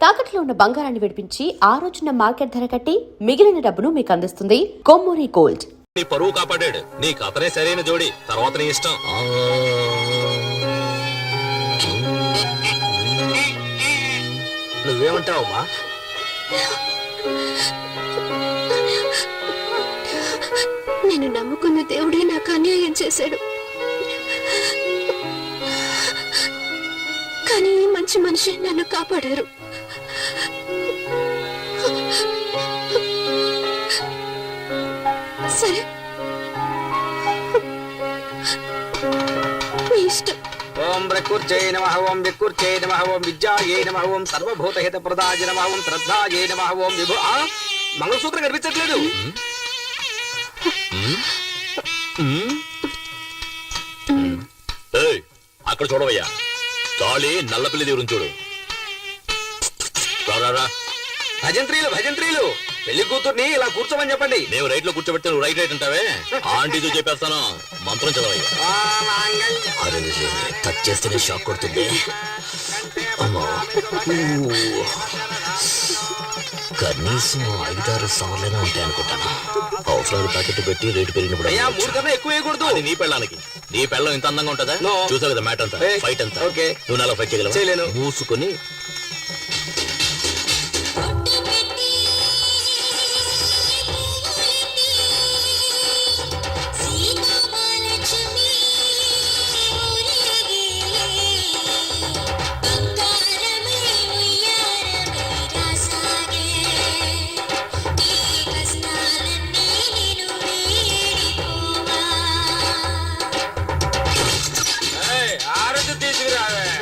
తాకట్లో ఉన్న బంగారాన్ని విడిపించి ఆ రోజున మార్కెట్ ధర కట్టి మిగిలిన డబ్బును మీకు అందిస్తుంది కొమ్మూరి గోల్డ్. నీ పరువు కాపాడాడు, నీకు అతనే సరైన జోడి, తర్వాత నీ ఇష్టం. నువ్వేమంటావమ్మా? నేను నమ్ముకున్న దేవుడే నాకు అన్యాయం చేశాడు. కానీ ఈ మంచి మనిషి నన్ను కాపాడారు. సరే, మీ ఇష్టం. ఓం ప్రకృత్యై నమః, ఓం వికృత్యై నమః, ఓం విద్యాయై నమః, ఓం సర్వభూతహిత ప్రదాయ నమః, ఓం శ్రద్ధాయై నమః, ఓం విభు. మంగళసూత్రం కనిపించట్లేదు. అక్కడ చూడవయ్యా, తాళి నల్లపిల్లి దేవుని చూడు. రారా భజంత్రీలు భజంత్రీలు, పెళ్లి కూతుర్ని ఇలా కూర్చోమని చెప్పండి. నేను రైట్ లో కూర్చోబెడితే నువ్వు రైట్ అంటావే, ఆంటీతో చెప్పేస్తాను. మంత్రం చదవయ్యా. టచ్ చేస్తేనే షాక్ కొడుతుంది. కనీసం 5-6 సార్లైనా ఉంటాయి అనుకుంటాను. అవసరాలు ప్యాకెట్ పెట్టి రేటు పెరిగినప్పుడు ఎక్కువ వేయకూడదు. అది నీ పెళ్ళానికి. నీ పెళ్ళం ఇంత అందంగా ఉంటుందా? చూసావు కదా మ్యాట్ అంతా, ఫైట్ అంతా. నువ్వు నాలో ఫైట్ చేయగలవా? మూసుకొని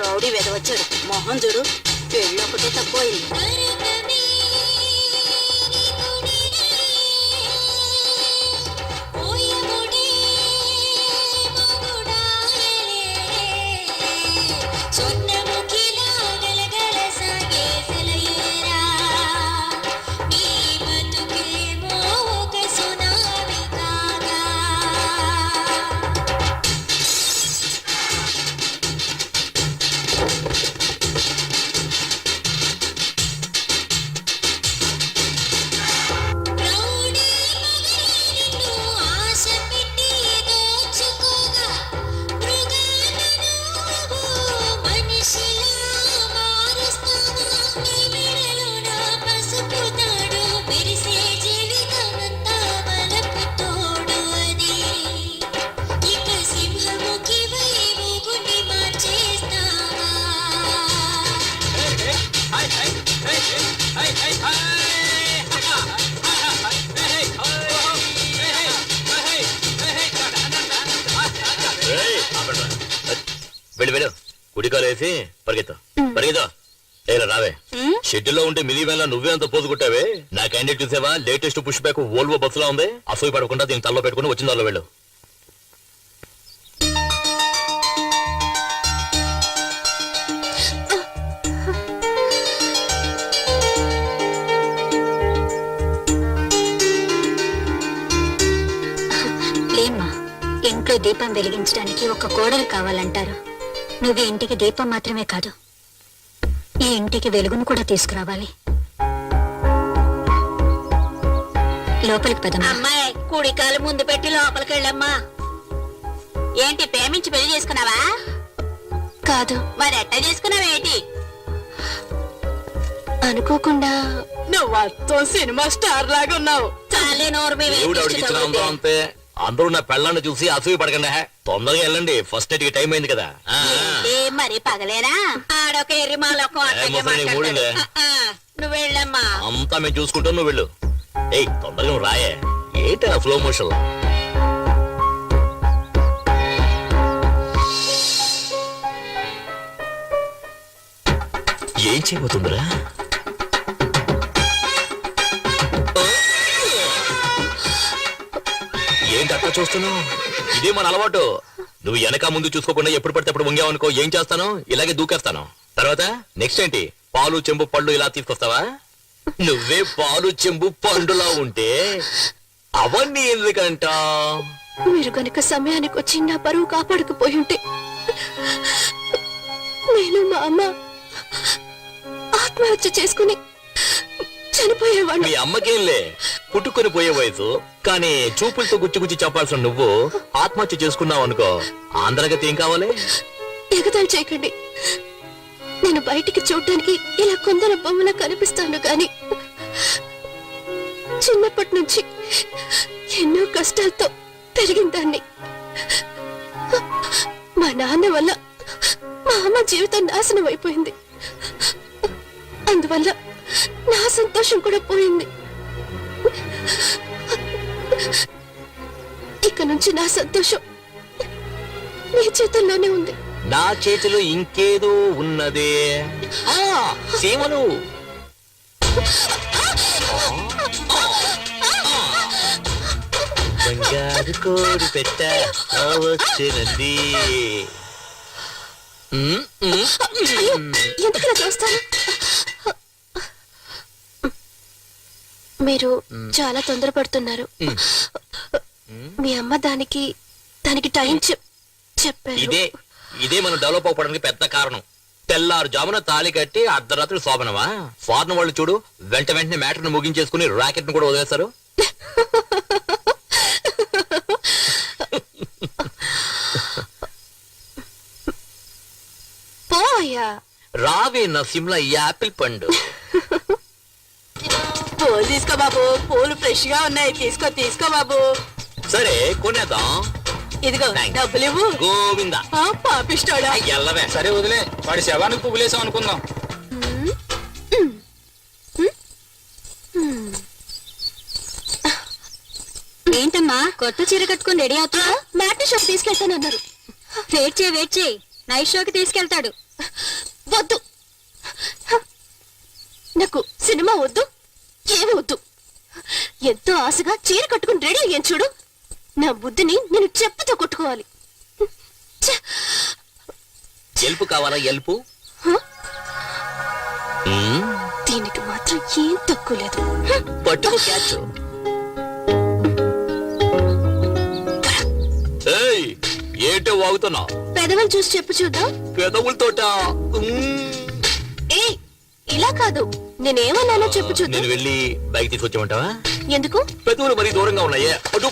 రౌడీ వెదవచ్చాడు. మొహం చూడు, పెళ్ళొకటే తక్కువైంది. వెళ్ళు, కుడికాలు వేసి పరిగెత్తా పరిగెత్తా. ఏరా రావే, షెడ్యూల్లో ఉంటే మినీ వ్యాన్ నువ్వే అంత పోజు కొట్టావే. నా క్యాండిడేట్ చూసావా? లేటెస్ట్ పుష్ బ్యాక్ వోల్వో బస్సులా ఉంది. అసూయ పడకుండా దీన్ని తల్లో పెట్టుకుని వచ్చిన దానిలో వెళ్ళు. లేమ్మా, ఇంట్లో దీపం వెలిగించడానికి ఒక కోడలు కావాలంటారు. నువ్వు ఇంటికి దీపం మాత్రమే కాదు, ఈ ఇంటికి వెలుగును కూడా తీసుకురావాలి. లోపలికి పదమ్మా. అమ్మాయి, కుడి కాలు ముందు పెట్టి లోపలికి వెళ్ళమ్మా. ఏంటి, ప్రేమించి పెళ్లి చేసుకున్నావా? కాదు. మరి ఎట్ట చేసుకున్నావేంటి? అనుకోకుండా. నువ్వు అత్తం సినిమా స్టార్ లాగా ఉన్నావు. చాలే నోరు మీద. అంతే, అందరూ నా పెళ్ళాన్ని చూసి అసూయ పడకండి. తొందరగా వెళ్ళండి, ఫస్ట్ నైట్ కి టైం అయింది కదా. మరి పగలేనా? ఆడొక ఎర్రిమాలొక నువ్వు వెళ్ళమ్మా. అంతా మేము చూసుకుంటాం, నువ్వు వెళ్ళు. ఏయ్ తొందరగా నువ్వు రాయే. ఏంటి స్లో మోషన్? ఏం చేయబోతుందిరా? ఏంటి అట్లా చూస్తున్నావు? ఇదే మన అలవాటు. నువ్వు వెనక ముందు చూసుకోకుండా ఎప్పుడు పడితే అప్పుడు వంగావనుకో, ఏం చేస్తాను? ఇలాగే దూకేస్తాను. తర్వాత నెక్స్ట్ ఏంటి? పాలు చెంబు పళ్ళు ఇలా తీసుకొస్తావా? నువ్వే పాలు చెంబు పండులా ఉంటే అవన్నీ ఎందుకంట? మీరు గనుక సమయానికి వచ్చి నా పరువు కాపాడకపోయి ఉంటే నేను మా అమ్మ ఆత్మహత్య చేసుకుని చనిపోయేవాడు. మీ అమ్మకేంలే పుట్టుకొని పోయే వయసు, కానీ చూపులతో గుచ్చి గుచ్చి చెప్పాల్సిన నువ్వు ఆత్మహత్య చేసుకున్నావు అనుకో, ఆంధ్రగతి ఏం కావాలి? ఎగతాళి చేయకండి. నేను బయటికి చూడడానికి ఇలా కొందరు బొమ్మలా కనిపిస్తాను కానీ చిన్నప్పటి నుంచి ఎన్నో కష్టాలతో పెరిగిన దాన్ని. మా నాన్న వల్ల మా అమ్మ జీవితం నాశనం అయిపోయింది. అందువల్ల నా సంతోషం కూడా పోయింది. ఇక నుంచి నా సంతోషం నీ చేతుల్లోనే ఉంది. నా చేతిలో ఇంకేదో ఉన్నదే. ఆ, సీమలు. బంగారు కోడి పెట్ట వచ్చినది. ఎందుకు ఇలా చూస్తారు? మీరు చాలా తొందరపడుతున్నారు. మీ అమ్మ దానికి టైం చెప్పారు. ఇదే మనం డెవలప్ అవ్వడానికి పెద్ద కారణం. తెల్లారు జామున తాళి కట్టి అర్ధరాత్రి శోభనమా? ఫారెన్ వాళ్ళు చూడు, వెంటనే మ్యాటర్ ను ముగించేసుకుని రాకెట్ ను కూడా వదిలేస్తారు. పోయా రావే నా సిమ్లా యాపిల్ పండు. పూలు తీసుకో బాబు, పూలు ఫ్రెష్ గా ఉన్నాయి. తీసుకో బాబు. సరే కొనేద్దాం. ఇదిగో డబ్బులు ఇవ్వు. గోవిందా. పాపిస్తాడా? ఎల్లవే. సరే వదిలే, వాడి శవానికి పువ్వులేసాం అనుకుందాం. ఏంటమ్మా కొత్త చీర కట్టుకుని రెడీ అవుతున్నా? మ్యాట్ని షాప్ తీసుకెళ్తానన్నారు. వెయిట్ చేయి నైట్ షోకి తీసుకెళ్తాడు. వద్దు, నాకు సినిమా వద్దు, ఏమి వద్దు. ఎంతో ఆశగా చీర కట్టుకుని రెడీ అయ్యాను చూడు. నా బుద్ధిని నేను చెప్పుతో కొట్టుకోవాలి. ఛ! ఎల్పు కావాలా? ఎల్పు. హ? మ్మ్. దీనికి మాత్రం ఏం తక్కువ లేదు. పట్టుకో క్యాచ్. ఏయ్, ఏంటో వాగుతున్నావు? పెదవులు చూసి చెప్పు చూద్దాం. పెదవులతోట. ఏ ఇలా కాదు, నేనేమన్నానో చెప్పు చూద్దాం. నేను వెళ్ళి బైక్ తీసుకొచ్చామంటావా? ఎందుకు? పెదవులు మరీ దూరంగా ఉన్నాయే. అటు.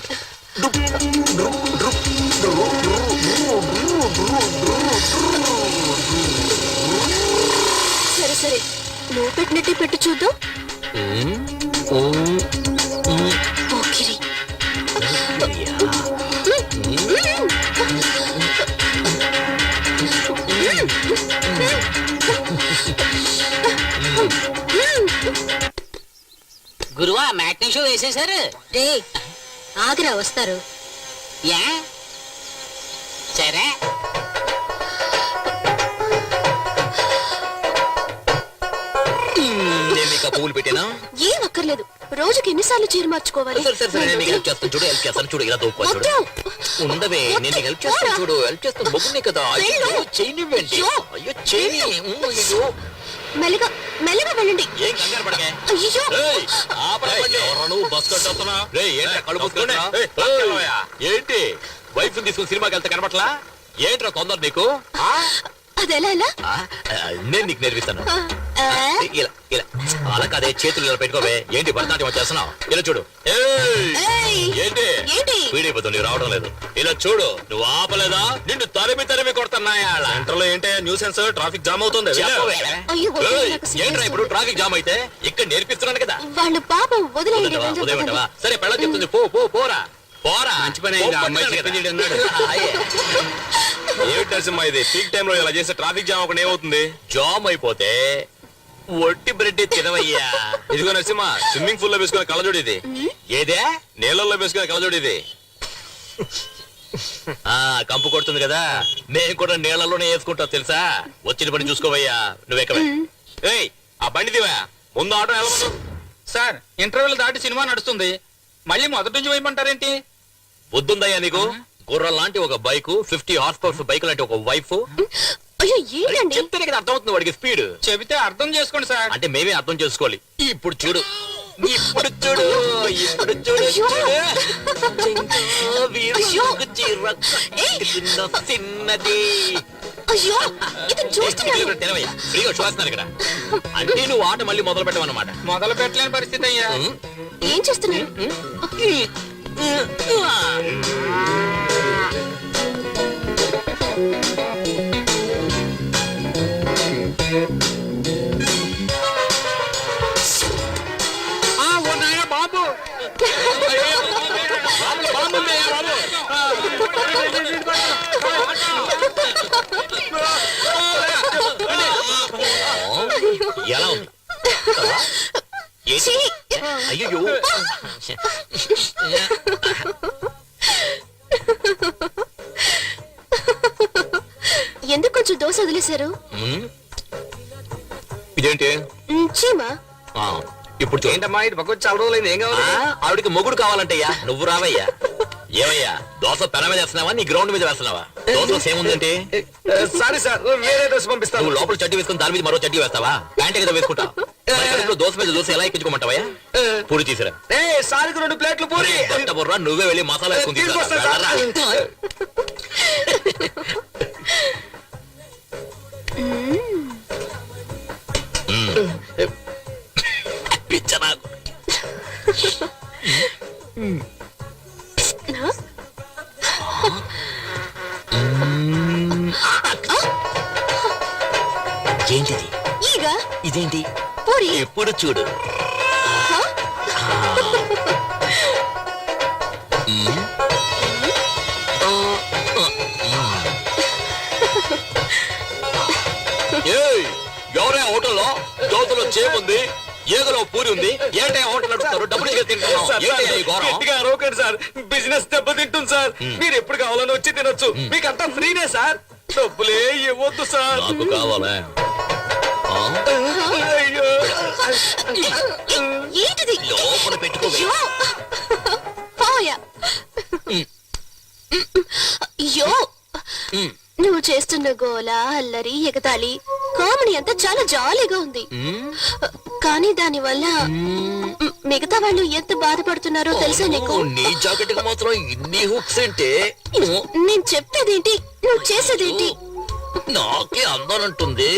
సరే నువ్వు పెట్టినట్టే పెట్టు చూద్దాం. పోకిరి. గురువా మ్యాట్నీ షో వేసేశారు. రే ఆగ్రా వస్తారు. యా సరే. నేను నీకు ఆ పువ్వులు పెట్టానా? ఏం అక్కర్లేదు. రోజుకి ఎన్నిసార్లు చీర మార్చుకోవాలి? సరే నేను నీకు హెల్ప్ చేస్తాను చూడు. హెల్ప్ చేస్తాను చూడు. ఇలా దూకో చూడు. వద్దు. ఉండవే, నేను నీకు హెల్ప్ చేస్తాను చూడు. హెల్ప్ చేస్తాను. బొగ్గునే కదా. అయ్యో చేయనివ్వండి. అయ్యో చేయని. అయ్యో మెల్లగా వెళ్ళండి. ఏం కంగారు పడకే. అయ్యో ఏయ్, ఆపరా బండి. ఎవరా నువ్వు? బస్ కట్టొస్తున్నా? రేయ్, ఏంట్రా కళ్ళు మూసుకుంటున్నా? ఏంటి వైఫ్ తీసుకుని సినిమాకి వెళ్తే కనబట్లా? ఏంట్రా తొందర నీకు? అదెలా ఎలా? ఆ, నేను నీకు నేర్పిస్తాను. ఆ, ఇలా ఇలా అలా కాదే, చేతులు ఇలా పెట్టుకోవే. ఏంటి భరతనాట్యం వచ్చేస్తున్నావు? ఇలా చూడు. ఏయ్, ఏయ్, ఏంటి ఏంటి? పీడిపోతుంది, నీకు రావడం లేదు. ఇలా చూడు, నువ్వు ఆపలేదా? నిన్ను తరిమి కొడుతున్నాయా? సెంటర్ లో ఏంటి న్యూసెన్స్? ట్రాఫిక్ జామ్ అవుతుంది. అయ్యో, వదిలేయ్, నాకు serious. ఏంట్రా ఇప్పుడు ట్రాఫిక్ జామ్ అయితే? ఇక్కడ నేర్పిస్తున్నాను కదా. వాళ్ళు పాపం వదిలేయండి. ఉదయం సరే పెళ్ళ చెప్తుంది. పోరా పోరా. మంచి పని ఏమిటి నరసింహ ఇది? పీక్ టైమ్ లో ఇలా చేస్తే ట్రాఫిక్ జామ్ ఒకటి ఏమవుతుంది? జామ్ అయిపోతే ఒట్టి బ్రెడ్ తినవయ్యా. ఇదిగో నరసింహ, స్విమ్మింగ్ పూల్ లో వేసుకునే కళ్ళజోడు ఇది. ఏదే? నీళ్ళల్లో వేసుకునే కళ్ళజోడు ఇది. కంపు కొడుతుంది కదా, నేను కూడా నీళ్లలోనే వేసుకుంటా తెలుసా. వచ్చిన పని చూసుకోవయ్యా. నువ్వెక్కవే. ఏయ్, ఆ బండి దివా. ముందు ఆటో వెళ్ళమను. సార్, ఇంటర్వెల్ దాటి సినిమా నడుస్తుంది, మళ్ళీ మొదటి నుంచి వేయమంటారేంటి? బుద్ధుందయ్యా నీకు? గుర్రం లాంటి ఒక బైక్, 50 హార్స్ పవర్ బైక్ లాంటి ఒక వైఫ్. అయ్యో ఏంటండి? చెప్తేనే కదా అర్థమవుతుంది వాడికి స్పీడ్. చెబితే అర్థం చేసుకోండి సార్. అంటే మేమే అర్థం చేసుకోవాలి. ఇప్పుడు చూడు. చిన్నది. అయ్యో ఇతను చూస్తున్నాడు. తెరవయ్యా ఫ్రీగా చూస్తున్నారు ఇక్కడ. అంటే నువ్వు ఆట మళ్ళీ మొదలు పెట్టమన్నమాట. మొదలు పెట్టలేని పరిస్థితి అయ్యా. ఏం చేస్తున్నారు? బాబు ఎలా ఉంది? ఛీ! అయ్యో ఎందుకు కొంచెం దోశ వదిలేశారు? ఇదేంటి? చీమా ఆ, ఇప్పుడు చూడు. ఏంటమ్మా ఇది పక్క చాలా రోజులైంది. ఏం కావాలి? ఆవిడికి మొగుడు కావాలంటయ్యా. నువ్వు రావయ్యా. ఏమయ్యా దోశ పెన మీద వేస్తున్నావా నీ గ్రౌండ్ మీద వేస్తున్నావా? దోశ సేమ్ ఉందంటే సారీ సార్, వేరే దోశ పంపిస్తాను. నువ్వు లోపల చడ్డీ వేసుకుని దాని మీద మరో చడ్డీ వేస్తావా? ప్యాంట్ ఏదో వేసుకుంటావు. మరి కడుపులో దోశ మీద దోశ ఎలా ఎక్కించుకోమంటావా? పూరి తీసిరా. సారికి 2 ప్లేట్లు పూరి. కొత్త బుర్రా నువ్వే వెళ్ళి మసాలా వేసుకుని తీసుకొస్తా సార్. తీసుకురా. పిచ్చ నాకు. ఏంటిది? ఈగ ఇదేంటి? పూరి ఎప్పుడు చూడు. ఏయ్, ఎవరే హోటల్లో దోశలో చేముంది, ఏగలో పూరి ఉంది, ఏంటే హోటల్ నడుపుతారు? డబ్బులు ఇచ్చి తింటున్నావు. ఏంటయ్యా ఈ ఘోరం? గట్టిగా అరవకండి సార్, బిజినెస్ దెబ్బతింటుంది సార్. మీరు ఎప్పుడు కావాలని వచ్చి తినొచ్చు. మీకు అంతా ఫ్రీనే సార్, డబ్బులే ఇవ్వద్దు సార్. నాకు కావాలా? ఆ? అయ్యో ఏంటిది? లోపల పెట్టుకోవే. అయ్యో! పోయా. అయ్యో నువ్వు చేస్తున్న గోల అల్లరి ఎగతాళి కామెడీ అంతా చాలా జాలీగా ఉంది. కానీ దాని వల్ల మిగతా వాళ్ళు ఎంత బాధపడుతున్నారో తెలుసా నీకు? నీ జాకెట్ కి మాత్రం ఇన్ని హుక్స్ అంటే నేను చెప్పేదేంటి, నువ్వు చేసేదేంటి? నాకే అందాలంటుంది.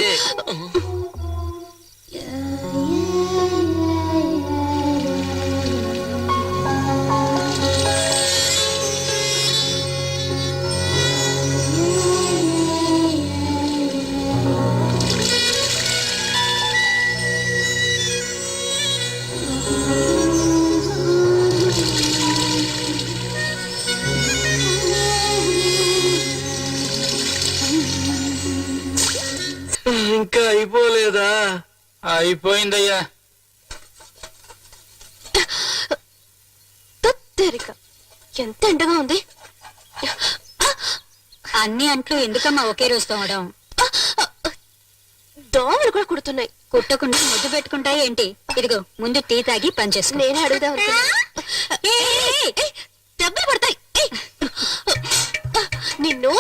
ఇంకా అయిపోలేదా? అయిపోయిందయ్యా. తత్తరిక ఎంత ఎండగా ఉంది. అన్ని అంట్లు ఎందుకమ్మా ఒకే రోజు తోమడం? దోమలు కూడా కుడుతున్నాయి. కుట్టకుండా ముద్దు పెట్టుకుంటాయి ఏంటి? ఇదిగో ముందు టీ తాగి పని చేసుకో. నేనే అడుగుదాం అనుకున్నా. దెబ్బలు పడతాయి. నిన్ను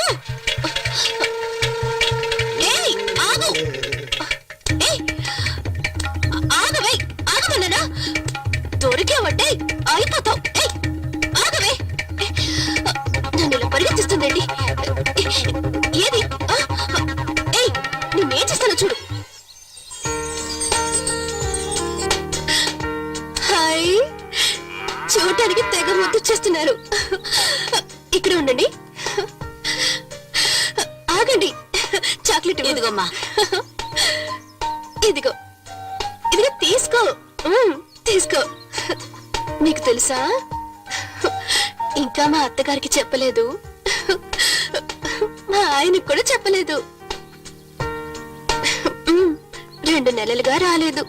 ఏయ్, ఆగు. ఏయ్, ఆగవే, ఆగమన్నానా? దొరికావంటే అయిపోతావు. ఏయ్, ఆగవే. నన్ను ఇలా పరిగెత్తిస్తుందండి. ఏది? ఏయ్, నేనేం చేస్తానో చూడు. హాయ్, చూడటానికి తెగ ముద్దు చేస్తున్నారు. ఇక్కడ ఉండండి. ఆగండి, చాక్లెట్ ఇదిగోమ్మా. ఇదిగో ఇదిగో తీసుకో. తీసుకో. మీకు తెలుసా, ఇంకా మా అత్తగారికి చెప్పలేదు, మా ఆయనకు కూడా చెప్పలేదు. 2 నెలలుగా రాలేదు.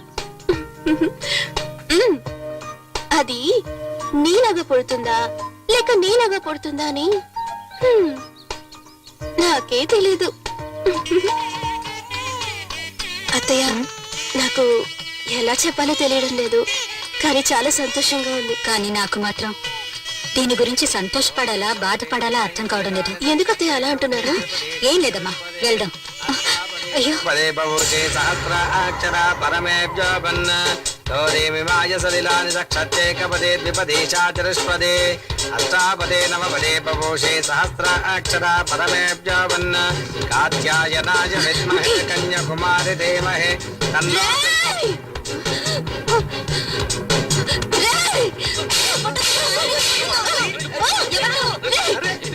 అది నీలాగా పుడుతుందా లేక నీలాగా పుడుతుందా అని నాకే తెలీదు. అత్తయ్య, నాకు ఎలా చెప్పాలో తెలియడం లేదు, కానీ చాలా సంతోషంగా ఉంది. కానీ నాకు మాత్రం దీని గురించి సంతోషపడాలా బాధపడాలా అర్థం కావడం లేదు. ఎందుకు అత్తయ్య అలా అంటున్నారు? ఏం లేదమ్మా, వెళ్దాం. అయ్యో, పదే బహుజే సహస్రాక్షర పరమేభ్యోపన్న తోరేమిమాయ సలిలాని సక్షత్యే కపదే ద్విపదే చాతురుష్పదే అష్టాపదే నవపదే పపోషే సహస్రాక్షరా పరమేభ్యావన్న కాత్యాయనాయ విద్మహే కన్యాకుమారి ధీమహి తన్నో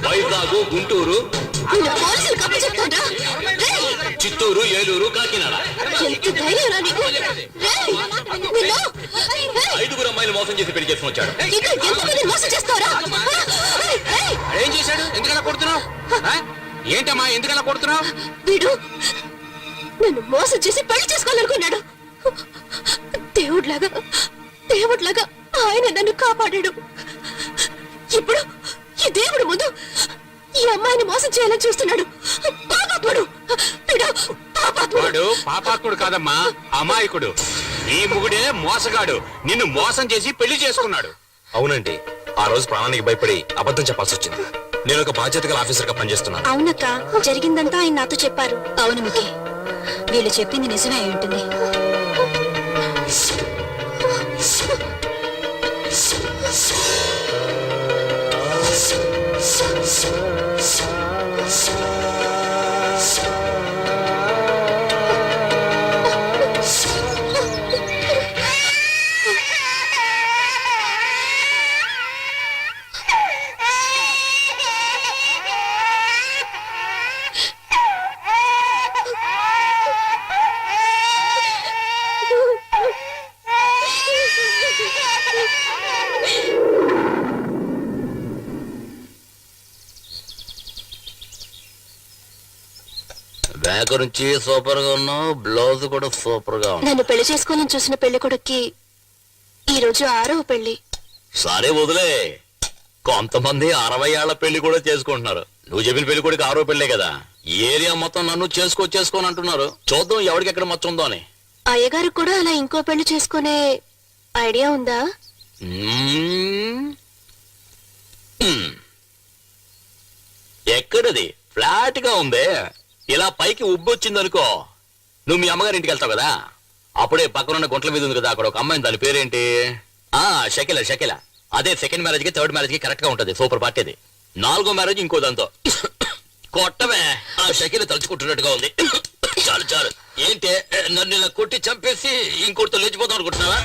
వైజాగ్, గుంటూరు, పోలీసులు కప్పు చెప్తాడా చిత్తూరు, ఏలూరు, కాకినాడ ఎంత ధైర్యం రా నీకు రేయ్, నిన్ను, రేయ్, 5 అమ్మాయిలు మోసం చేసి పెళ్లి చేసుకుని వచ్చాడు. ఇంకా ఎంతమంది మోసం చేస్తారా రేయ్, ఏం చేశాడు? ఎందుకలా కొడుతున్నావు? ఏంటమ్మా ఎందుకలా కొడుతున్నావు? వీడు నన్ను మోసం చేసి పెళ్లి చేసుకోవాలనుకున్నాడు. దేవుడ్లాగా ఆయన నన్ను కాపాడాడు. ఇప్పుడు ఈ దేవుడు ముందు ఈ అమ్మాయిని మోసం చేయాలని చూస్తున్నాడు. పాపాత్ముడు వీడు, పాపాత్ముడు. వాడు పాపాత్ముడు కాదమ్మా, అమాయకుడు. ఈ ముగుడే మోసగాడు, నిన్ను మోసం చేసి పెళ్లి చేసుకున్నాడు. అవునండి, ఆ రోజు ప్రాణానికి భయపడి అబద్ధం చెప్పాల్సి వచ్చింది. నేను ఒక బాధ్యత గల ఆఫీసర్ గా పనిచేస్తున్నాను. అవునక్క, జరిగిందంతా ఆయన నాతో చెప్పారు. అవును మికి, వీళ్ళు చెప్పింది నిజమే అయి ఉంటుంది. బ్యాక్ నుంచి సూపర్ గా ఉన్నావు, బ్లౌజ్ కూడా సూపర్ గా ఉంది. నన్ను పెళ్లి చేసుకోవాలని చూసిన పెళ్లి కొడుక్కి ఈ రోజు 6వ పెళ్లి. సరే వదిలే, కొంతమంది 60 ఏళ్ల పెళ్లి కూడా చేసుకుంటున్నారు. నువ్వు చెప్పిన పెళ్లి కూడా 6వ పెళ్లే కదా. ఈ ఏరియా మొత్తం నన్ను చేసుకోని అంటున్నారు. చూద్దాం ఎవరికి ఎక్కడ మచ్చ ఉందో అని. అయ్యగారు కూడా అలా ఇంకో పెళ్లి చేసుకునే ఐడియా ఉందా? ఎక్కడది? ఫ్లాట్ గా ఉందే. ఇలా పైకి ఉబ్బొచ్చిందనుకో, నువ్వు మీ అమ్మగారి ఇంటికి వెళ్తావు కదా, అప్పుడే పక్కనున్న గుంట్ల మీద ఉంది కదా, అక్కడ ఒక అమ్మాయి, దాని పేరేంటి? షకిల. అదే సెకండ్ మ్యారేజ్ కి థర్డ్ మ్యారేజ్ కి కరెక్ట్ గా ఉంటది. సూపర్ పార్టీ అది. 4వ మ్యారేజ్ ఇంకో దాంతో. కొట్టమే, ఆ షకిల తలుచుకుంటున్నట్టుగా ఉంది. చాలు ఏంటే నన్ను ఇలా కొట్టి చంపేసి ఇంకోటితో లేచిపోతాం అనుకుంటున్నావా?